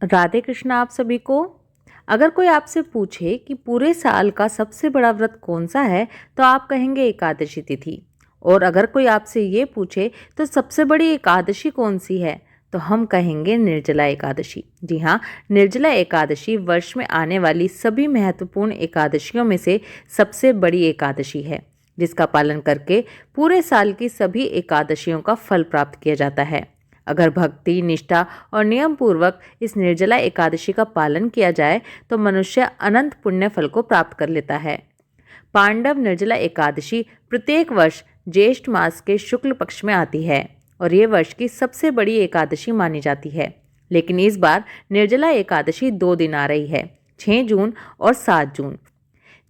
राधे कृष्ण आप सभी को। अगर कोई आपसे पूछे कि पूरे साल का सबसे बड़ा व्रत कौन सा है, तो आप कहेंगे एकादशी तिथि। और अगर कोई आपसे ये पूछे तो सबसे बड़ी एकादशी कौन सी है, तो हम कहेंगे निर्जला एकादशी। जी हाँ, निर्जला एकादशी वर्ष में आने वाली सभी महत्वपूर्ण एकादशियों में से सबसे बड़ी एकादशी है, जिसका पालन करके पूरे साल की सभी एकादशियों का फल प्राप्त किया जाता है। अगर भक्ति, निष्ठा और नियम पूर्वक इस निर्जला एकादशी का पालन किया जाए तो मनुष्य अनंत पुण्य फल को प्राप्त कर लेता है। पांडव निर्जला एकादशी प्रत्येक वर्ष ज्येष्ठ मास के शुक्ल पक्ष में आती है और ये वर्ष की सबसे बड़ी एकादशी मानी जाती है। लेकिन इस बार निर्जला एकादशी 2 दिन आ रही है, 6 जून और 7 जून,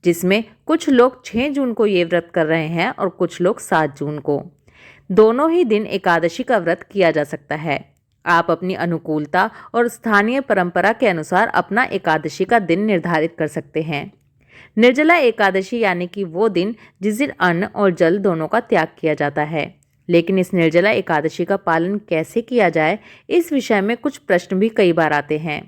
जिसमें कुछ लोग 6 जून को ये व्रत कर रहे हैं और कुछ लोग 7 जून को। दोनों ही दिन एकादशी का व्रत किया जा सकता है। आप अपनी अनुकूलता और स्थानीय परंपरा के अनुसार अपना एकादशी का दिन निर्धारित कर सकते हैं। निर्जला एकादशी यानी कि वो दिन जिस दिन अन्न और जल दोनों का त्याग किया जाता है। लेकिन इस निर्जला एकादशी का पालन कैसे किया जाए, इस विषय में कुछ प्रश्न भी कई बार आते हैं।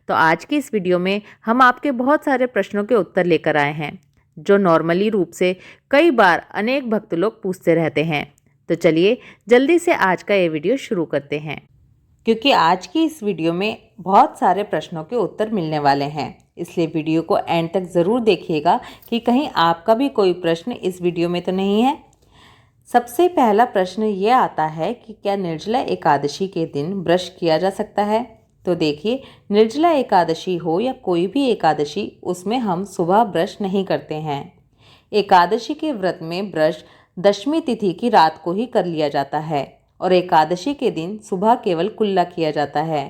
तो आज की इस वीडियो में हम आपके बहुत सारे प्रश्नों के उत्तर लेकर आए हैं, जो नॉर्मली रूप से कई बार अनेक भक्त लोग पूछते रहते हैं। तो चलिए जल्दी से आज का ये वीडियो शुरू करते हैं, क्योंकि आज की इस वीडियो में बहुत सारे प्रश्नों के उत्तर मिलने वाले हैं। इसलिए वीडियो को एंड तक ज़रूर देखिएगा कि कहीं आपका भी कोई प्रश्न इस वीडियो में तो नहीं है। सबसे पहला प्रश्न ये आता है कि क्या निर्जला एकादशी के दिन ब्रश किया जा सकता है। तो देखिए, निर्जला एकादशी हो या कोई भी एकादशी, उसमें हम सुबह ब्रश नहीं करते हैं। एकादशी के व्रत में ब्रश दशमी तिथि की रात को ही कर लिया जाता है और एकादशी के दिन सुबह केवल कुल्ला किया जाता है।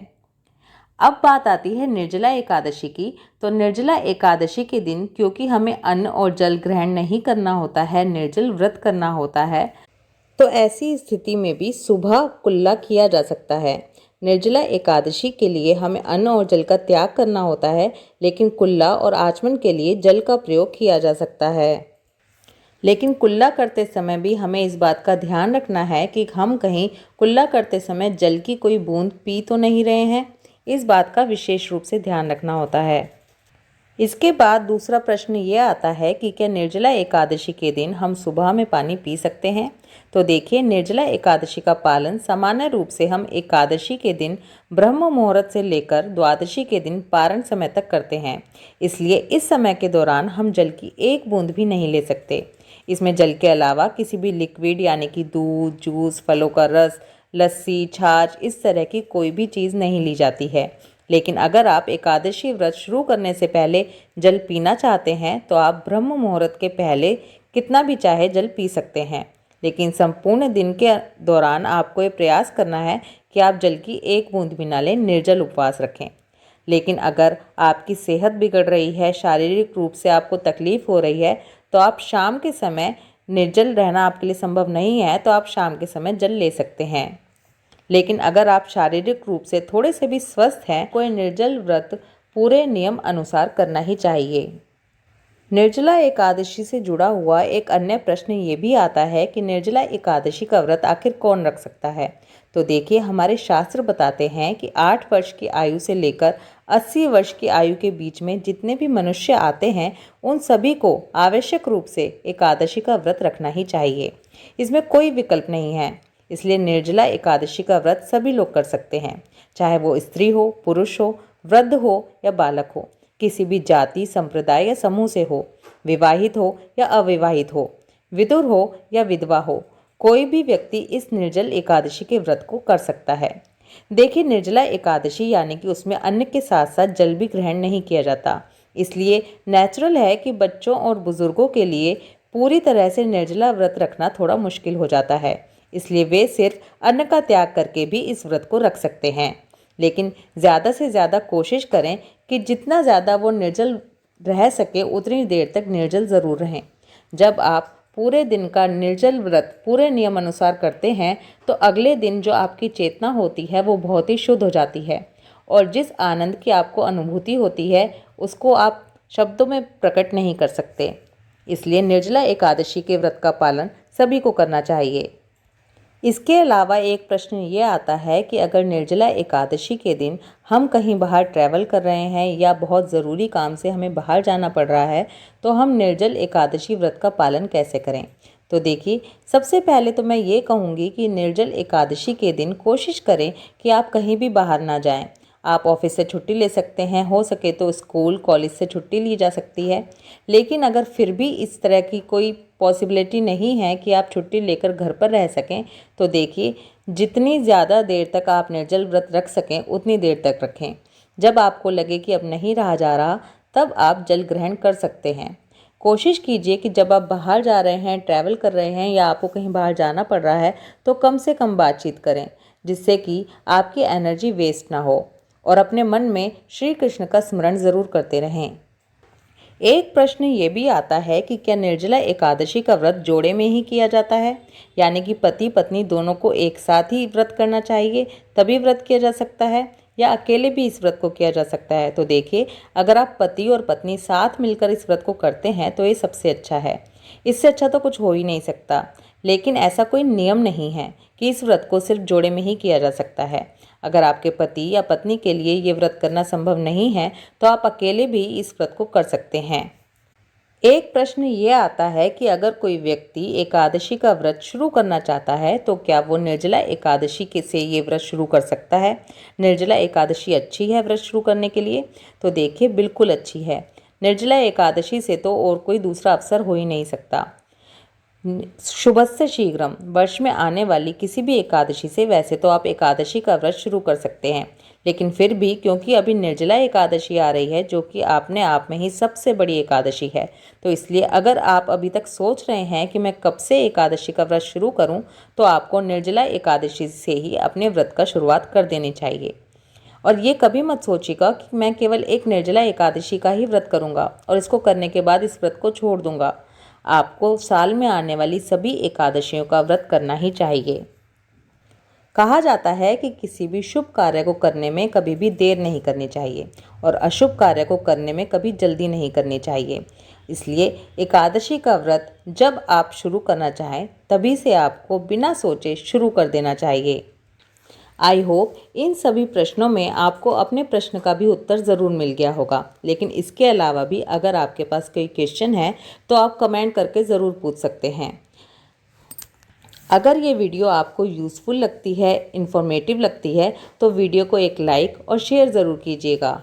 अब बात आती है निर्जला एकादशी की। तो निर्जला एकादशी के दिन क्योंकि हमें अन्न और जल ग्रहण नहीं करना होता है, निर्जल व्रत करना होता है, तो ऐसी स्थिति में भी सुबह कुल्ला किया जा सकता है। निर्जला एकादशी के लिए हमें अन्न और जल का त्याग करना होता है, लेकिन कुल्ला और आचमन के लिए जल का प्रयोग किया जा सकता है। लेकिन कुल्ला करते समय भी हमें इस बात का ध्यान रखना है कि हम कहीं कुल्ला करते समय जल की कोई बूंद पी तो नहीं रहे हैं। इस बात का विशेष रूप से ध्यान रखना होता है। इसके बाद दूसरा प्रश्न ये आता है कि क्या निर्जला एकादशी के दिन हम सुबह में पानी पी सकते हैं। तो देखिए, निर्जला एकादशी का पालन सामान्य रूप से हम एकादशी के दिन ब्रह्म मुहूर्त से लेकर द्वादशी के दिन पारण समय तक करते हैं। इसलिए इस समय के दौरान हम जल की एक बूंद भी नहीं ले सकते। इसमें जल के अलावा किसी भी लिक्विड यानी कि दूध, जूस, फलों का रस, लस्सी, छाछ, इस तरह की कोई भी चीज़ नहीं ली जाती है। लेकिन अगर आप एकादशी व्रत शुरू करने से पहले जल पीना चाहते हैं तो आप ब्रह्म मुहूर्त के पहले कितना भी चाहे जल पी सकते हैं। लेकिन संपूर्ण दिन के दौरान आपको ये प्रयास करना है कि आप जल की एक बूंद भी ना लें, निर्जल उपवास रखें। लेकिन अगर आपकी सेहत बिगड़ रही है, शारीरिक रूप से आपको तकलीफ हो रही है, तो आप शाम के समय निर्जल रहना आपके लिए संभव नहीं है, तो आप शाम के समय जल ले सकते हैं। लेकिन अगर आप शारीरिक रूप से थोड़े से भी स्वस्थ हैं, कोई निर्जल व्रत पूरे नियम अनुसार करना ही चाहिए। निर्जला एकादशी से जुड़ा हुआ एक अन्य प्रश्न ये भी आता है कि निर्जला एकादशी का व्रत आखिर कौन रख सकता है। तो देखिए, हमारे शास्त्र बताते हैं कि 8 वर्ष की आयु से लेकर 80 वर्ष की आयु के बीच में जितने भी मनुष्य आते हैं, उन सभी को आवश्यक रूप से एकादशी का व्रत रखना ही चाहिए। इसमें कोई विकल्प नहीं है। इसलिए निर्जला एकादशी का व्रत सभी लोग कर सकते हैं, चाहे वो स्त्री हो, पुरुष हो, वृद्ध हो या बालक हो, किसी भी जाति, संप्रदाय या समूह से हो, विवाहित हो या अविवाहित हो, विधुर हो या विधवा हो, कोई भी व्यक्ति इस निर्जल एकादशी के व्रत को कर सकता है। देखिए, निर्जला एकादशी यानी कि उसमें अन्न के साथ साथ जल भी ग्रहण नहीं किया जाता। इसलिए नेचुरल है कि बच्चों और बुजुर्गों के लिए पूरी तरह से निर्जला व्रत रखना थोड़ा मुश्किल हो जाता है। इसलिए वे सिर्फ अन्न का त्याग करके भी इस व्रत को रख सकते हैं। लेकिन ज़्यादा से ज़्यादा कोशिश करें कि जितना ज़्यादा वो निर्जल रह सके उतनी देर तक निर्जल ज़रूर रहें। जब आप पूरे दिन का निर्जल व्रत पूरे नियम अनुसार करते हैं तो अगले दिन जो आपकी चेतना होती है वो बहुत ही शुद्ध हो जाती है और जिस आनंद की आपको अनुभूति होती है उसको आप शब्दों में प्रकट नहीं कर सकते। इसलिए निर्जला एकादशी के व्रत का पालन सभी को करना चाहिए। इसके अलावा एक प्रश्न ये आता है कि अगर निर्जला एकादशी के दिन हम कहीं बाहर ट्रैवल कर रहे हैं या बहुत ज़रूरी काम से हमें बाहर जाना पड़ रहा है तो हम निर्जल एकादशी व्रत का पालन कैसे करें। तो देखिए, सबसे पहले तो मैं ये कहूँगी कि निर्जल एकादशी के दिन कोशिश करें कि आप कहीं भी बाहर ना जाएं। आप ऑफिस से छुट्टी ले सकते हैं, हो सके तो स्कूल कॉलेज से छुट्टी ली जा सकती है। लेकिन अगर फिर भी इस तरह की कोई पॉसिबिलिटी नहीं है कि आप छुट्टी लेकर घर पर रह सकें, तो देखिए, जितनी ज़्यादा देर तक आप निर्जल व्रत रख सकें उतनी देर तक रखें। जब आपको लगे कि अब नहीं रहा जा रहा, तब आप जल ग्रहण कर सकते हैं। कोशिश कीजिए कि जब आप बाहर जा रहे हैं, ट्रैवल कर रहे हैं या आपको कहीं बाहर जाना पड़ रहा है, तो कम से कम बातचीत करें, जिससे कि आपकी एनर्जी वेस्ट ना हो, और अपने मन में श्री कृष्ण का स्मरण ज़रूर करते रहें। एक प्रश्न ये भी आता है कि क्या निर्जला एकादशी का व्रत जोड़े में ही किया जाता है, यानी कि पति पत्नी दोनों को एक साथ ही व्रत करना चाहिए तभी व्रत किया जा सकता है, या अकेले भी इस व्रत को किया जा सकता है। तो देखिए, अगर आप पति और पत्नी साथ मिलकर इस व्रत को करते हैं तो ये सबसे अच्छा है। इससे अच्छा तो कुछ हो ही नहीं सकता। लेकिन ऐसा कोई नियम नहीं है कि इस व्रत को सिर्फ जोड़े में ही किया जा सकता है। अगर आपके पति या पत्नी के लिए ये व्रत करना संभव नहीं है तो आप अकेले भी इस व्रत को कर सकते हैं। एक प्रश्न ये आता है कि अगर कोई व्यक्ति एकादशी का व्रत शुरू करना चाहता है तो क्या वो निर्जला एकादशी के से ये व्रत शुरू कर सकता है। निर्जला एकादशी अच्छी है व्रत शुरू करने के लिए? तो देखिए, बिल्कुल अच्छी है। निर्जला एकादशी से तो और कोई दूसरा अवसर हो ही नहीं सकता। शुभस्य शीघ्रम, वर्ष में आने वाली किसी भी एकादशी से वैसे तो आप एकादशी का व्रत शुरू कर सकते हैं, लेकिन फिर भी क्योंकि अभी निर्जला एकादशी आ रही है जो कि अपने आप में ही सबसे बड़ी एकादशी है, तो इसलिए अगर आप अभी तक सोच रहे हैं कि मैं कब से एकादशी का व्रत शुरू करूं, तो आपको निर्जला एकादशी से ही अपने व्रत का शुरुआत कर देनी चाहिए। और ये कभी मत सोचिएगा कि मैं केवल एक निर्जला एकादशी का ही व्रत करूंगा और इसको करने के बाद इस व्रत को छोड़ दूंगा। आपको साल में आने वाली सभी एकादशियों का व्रत करना ही चाहिए। कहा जाता है कि किसी भी शुभ कार्य को करने में कभी भी देर नहीं करनी चाहिए और अशुभ कार्य को करने में कभी जल्दी नहीं करनी चाहिए। इसलिए एकादशी का व्रत जब आप शुरू करना चाहें तभी से आपको बिना सोचे शुरू कर देना चाहिए। आई होप इन सभी प्रश्नों में आपको अपने प्रश्न का भी उत्तर ज़रूर मिल गया होगा। लेकिन इसके अलावा भी अगर आपके पास कोई क्वेश्चन है तो आप कमेंट करके ज़रूर पूछ सकते हैं। अगर ये वीडियो आपको यूज़फुल लगती है, इन्फॉर्मेटिव लगती है, तो वीडियो को एक लाइक और शेयर ज़रूर कीजिएगा।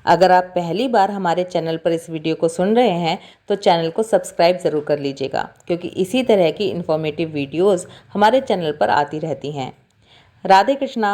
अगर आप पहली बार हमारे चैनल पर इस वीडियो को सुन रहे हैं तो चैनल को सब्सक्राइब ज़रूर कर लीजिएगा, क्योंकि इसी तरह की इन्फॉर्मेटिव वीडियोज़ हमारे चैनल पर आती रहती हैं। राधे कृष्णा।